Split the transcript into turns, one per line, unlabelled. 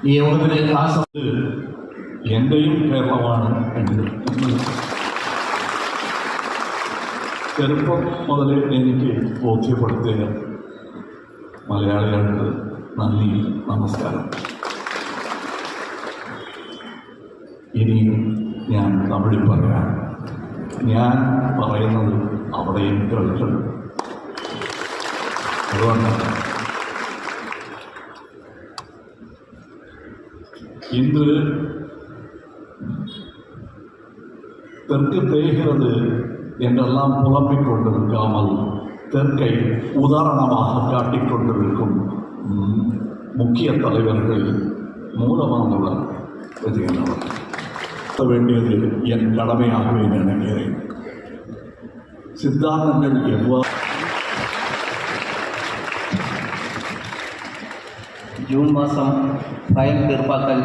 ഈ യോഗത്തിന് ആ സമയത്ത് എൻ്റെയും കേരളമാണ് എന്നത് ചെറുപ്പം മുതൽ എനിക്ക് ബോധ്യപ്പെടുത്തിയ മലയാളികൾക്ക് നന്ദി, നമസ്കാരം. ഇനി ഞാൻ തമിഴിൽ പറയാം. ഞാൻ പറയുന്നത് അവിടെയും കേൾക്കണം. അതുകൊണ്ടാണ് இன்று தெற்கு தேய்கிறது என்றெல்லாம் புலம்பிக் கொண்டிருக்காமல் தெற்கை உதாரணமாக காட்டிக்கொண்டிருக்கும் முக்கிய தலைவர்கள் மூலமானவர் விஜயனவர் வேண்டியது என் கடமையாகவே நினைக்கிறேன். சித்தாந்தங்கள் எவ்வாறு
ജൂൺ മാസം ഫയൽ തീർപ്പാക്കൽ